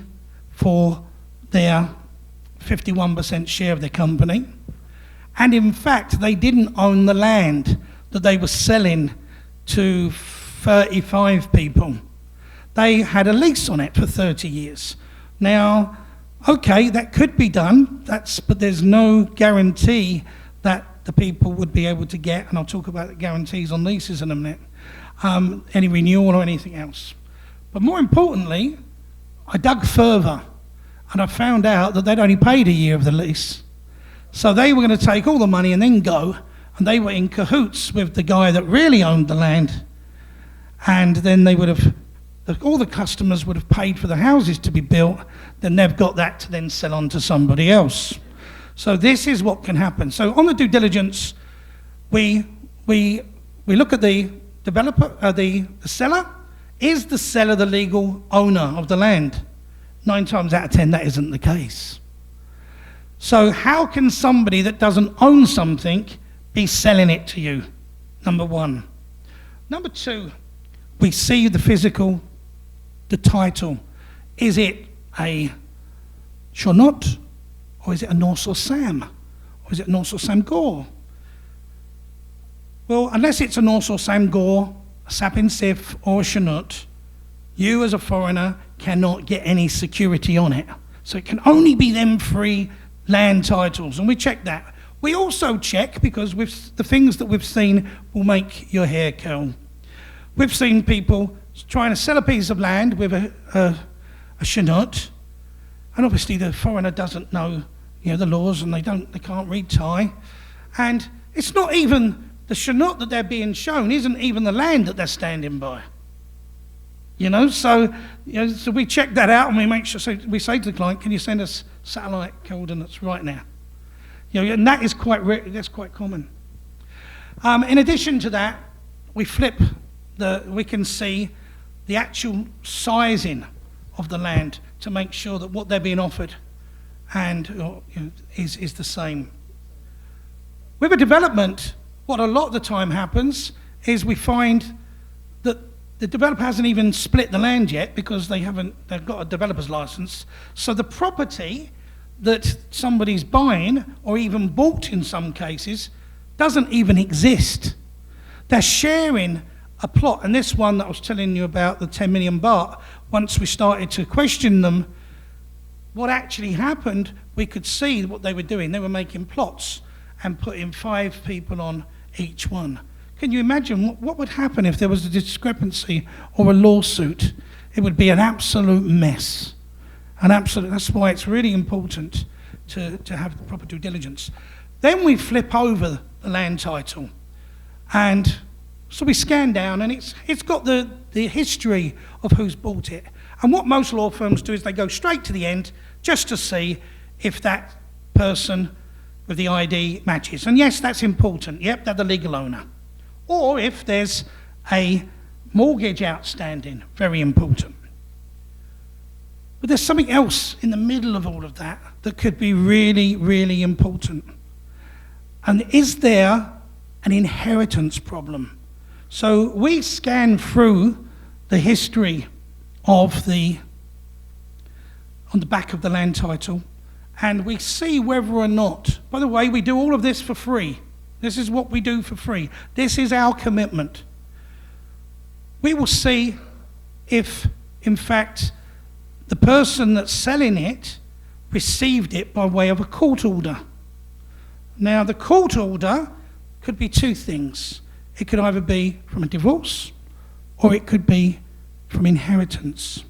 for their 51% share of their company. And in fact, they didn't own the land that they were selling to 35 people. They had a lease on it for 30 years. Now, okay, that could be done, but there's no guarantee that the people would be able to get, and I'll talk about the guarantees on leases in a minute, any renewal or anything else. But more importantly, I dug further, and I found out that they'd only paid a year of the lease. So they were going to take all the money and then go, and they were in cahoots with the guy that really owned the land. And then they would have, all the customers would have paid for the houses to be built, then they've got that to then sell on to somebody else. So this is what can happen. So on the due diligence, we look at the developer, the seller. Is the seller the legal owner of the land? 9 times out of 10, that isn't the case. So how can somebody that doesn't own something be selling it to you? Number one. Number two, we see the physical, the title. Is it a Shonot, or is it a Norsor Sam, or is it Norsor Sam Gore? Well, unless it's a Norsor Sam Gore, a Sapin Sif, or a Shonot, you as a foreigner cannot get any security on it. So it can only be them 3 land titles, and we check that. We also check, because the things that we've seen will make your hair curl. We've seen people trying to sell a piece of land with a Shonot, and obviously the foreigner doesn't know, the laws, and they can't read Thai, and it's not even the Shonot that they're being shown isn't even the land that they're standing by. So we check that out, and we make sure. So we say to the client, "Can you send us satellite coordinates right now?" And that is that's quite common. In addition to that, we can see the actual sizing of the land to make sure that what they're being offered is the same. With a development, what a lot of the time happens is we find that the developer hasn't even split the land yet, because they've got a developer's license. So the property that somebody's buying, or even bought in some cases, doesn't even exist. They're sharing a plot. And this one that I was telling you about, the 10 million baht, once we started to question them, what actually happened, we could see what they were doing. They were making plots and putting 5 people on each one. Can you imagine what would happen if there was a discrepancy or a lawsuit? It would be an absolute mess. That's why it's really important to have the proper due diligence. Then we flip over the land title. And so we scan down, and it's got the history of who's bought it. And what most law firms do is they go straight to the end just to see if that person with the ID matches. And yes, that's important. Yep, they're the legal owner. Or if there's a mortgage outstanding, very important. But there's something else in the middle of all of that that could be really, really important. And is there an inheritance problem? So we scan through the history on the back of the land title, and we see whether or not, by the way, we do all of this for free. This is what we do for free. This is our commitment. We will see if, in fact, the person that's selling it received it by way of a court order. Now, the court order could be 2 things. It could either be from a divorce, or it could be from inheritance.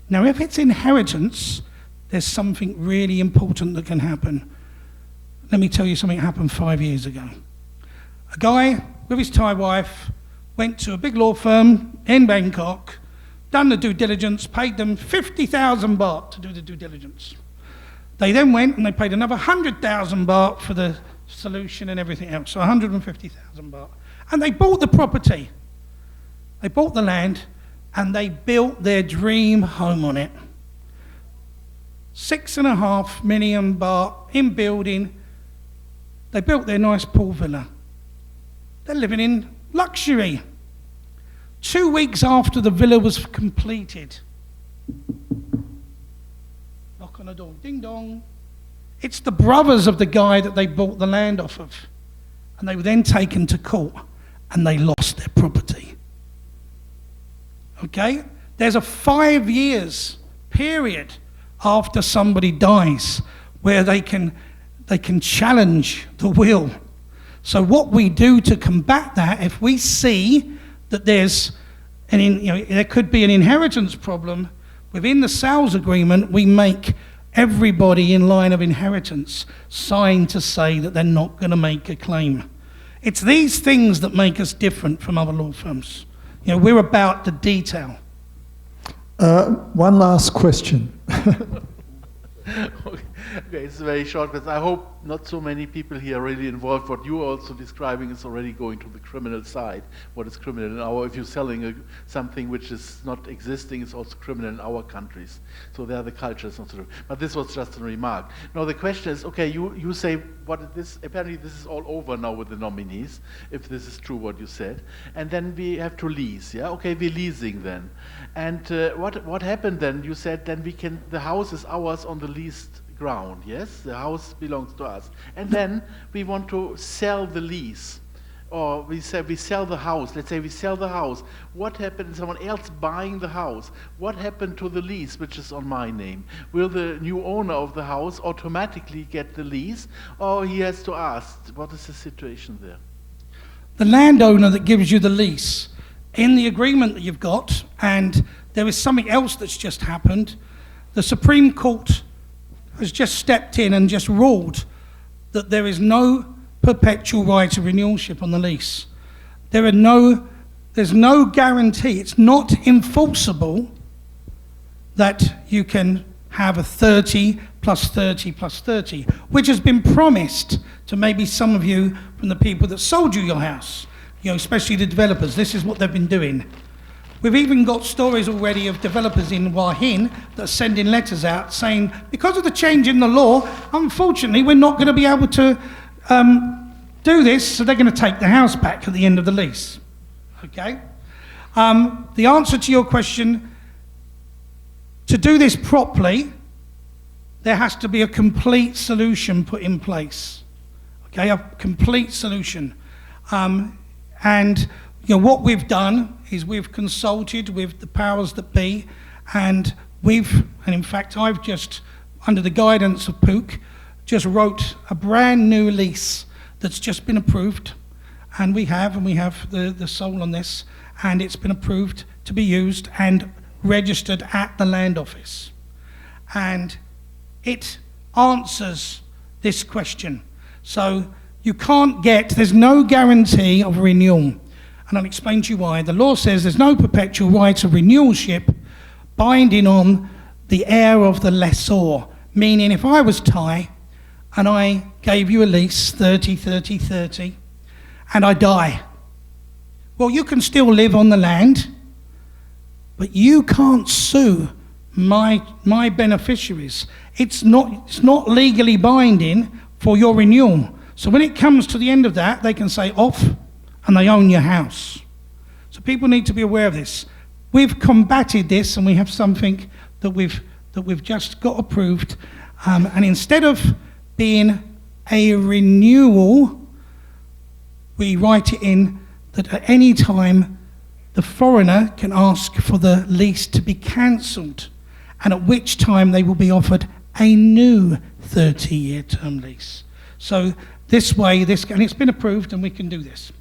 Now, if it's inheritance, there's something really important that can happen. Let me tell you something happened 5 years ago. A guy with his Thai wife went to a big law firm in Bangkok. done the due diligence, paid them 50,000 baht to do the due diligence. They then went and they paid another 100,000 baht for the solution and everything else, so 150,000 baht. And they bought the property. They bought the land and they built their dream home on it. 6.5 million baht in building. They built their nice pool villa. They're living in luxury. 2 weeks after the villa was completed, knock on the door, ding dong. It's the brothers of the guy that they bought the land off of. And they were then taken to court and they lost their property. Okay? There's a 5 years period after somebody dies where they can challenge the will. So what we do to combat that, if we see that there's there could be an inheritance problem, within the sales agreement we make everybody in line of inheritance sign to say that they're not going to make a claim. It's these things that make us different from other law firms. We're about the detail. One last question. Okay, it's very short, because I hope not so many people here are really involved. What you're also describing is already going to the criminal side. What is criminal in our, if you're selling something which is not existing, it's also criminal in our countries. So there the culture is not so. But this was just a remark. Now the question is, okay, you say, apparently this is all over now with the nominees, if this is true what you said. And then we have to lease, yeah? Okay, we're leasing then. And what happened then? You said then the house is ours on the leased ground, yes? The house belongs to us. And then we want to sell the lease. Or we say we sell the house. Let's say we sell the house. What happened? Someone else buying the house. What happened to the lease, which is on my name? Will the new owner of the house automatically get the lease? Or he has to ask? What is the situation there? The landowner that gives you the lease, in the agreement that you've got, and there is something else that's just happened, the Supreme Court has just stepped in and just ruled that there is no perpetual right of renewalship on the lease. There's no guarantee, it's not enforceable that you can have a 30 plus 30 plus 30, which has been promised to maybe some of you from the people that sold you your house, especially the developers. This is what they've been doing. We've even got stories already of developers in Hua Hin that are sending letters out saying, because of the change in the law, unfortunately, we're not going to be able to do this, so they're going to take the house back at the end of the lease. Okay? The answer to your question, to do this properly, there has to be a complete solution put in place. Okay? A complete solution. And what we've done is we've consulted with the powers that be, and in fact I've just, under the guidance of Pook, just wrote a brand new lease that's just been approved, and we have the soul on this, and it's been approved to be used and registered at the land office. And it answers this question. So there's no guarantee of renewal. And I'll explain to you why. The law says there's no perpetual right of renewalship binding on the heir of the lessor. Meaning, if I was Thai and I gave you a lease, 30, 30, 30, and I die, well, you can still live on the land, but you can't sue my beneficiaries. It's not legally binding for your renewal. So when it comes to the end of that, they can say off, and they own your house. So people need to be aware of this. We've combated this, and we have something that we've just got approved. And instead of being a renewal, we write it in that at any time the foreigner can ask for the lease to be cancelled, and at which time they will be offered a new 30-year term lease. So this way, and it's been approved, and we can do this.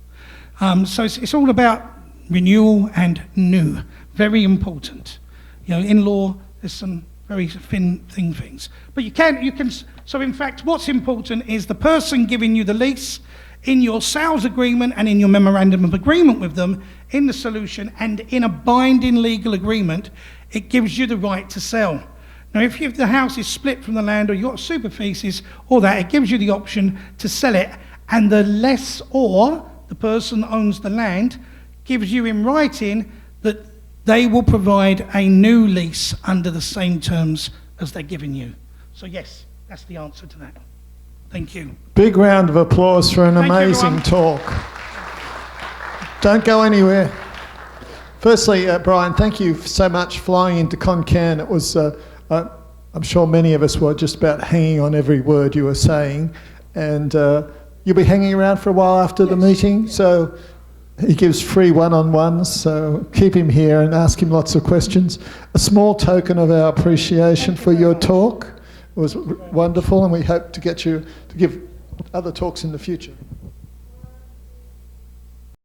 So it's all about renewal and new. Very important. In law, there's some very thin things. But you can. So in fact, what's important is the person giving you the lease in your sales agreement and in your memorandum of agreement with them, in the solution and in a binding legal agreement, it gives you the right to sell. Now, if the house is split from the land, or you've got superficies or that, it gives you the option to sell it, and the lessor, the person that owns the land, gives you in writing that they will provide a new lease under the same terms as they're giving you. So yes, that's the answer to that. Thank you. Big round of applause for an Thank you, amazing everyone. talk. Don't go anywhere. Firstly, Brian, thank you so much flying into Concan. It was, I'm sure many of us were just about hanging on every word you were saying. And you'll be hanging around for a while after the meeting. So he gives free one-on-ones, so keep him here and ask him lots of questions. A small token of our appreciation for your talk. It was wonderful, and we hope to get you to give other talks in the future.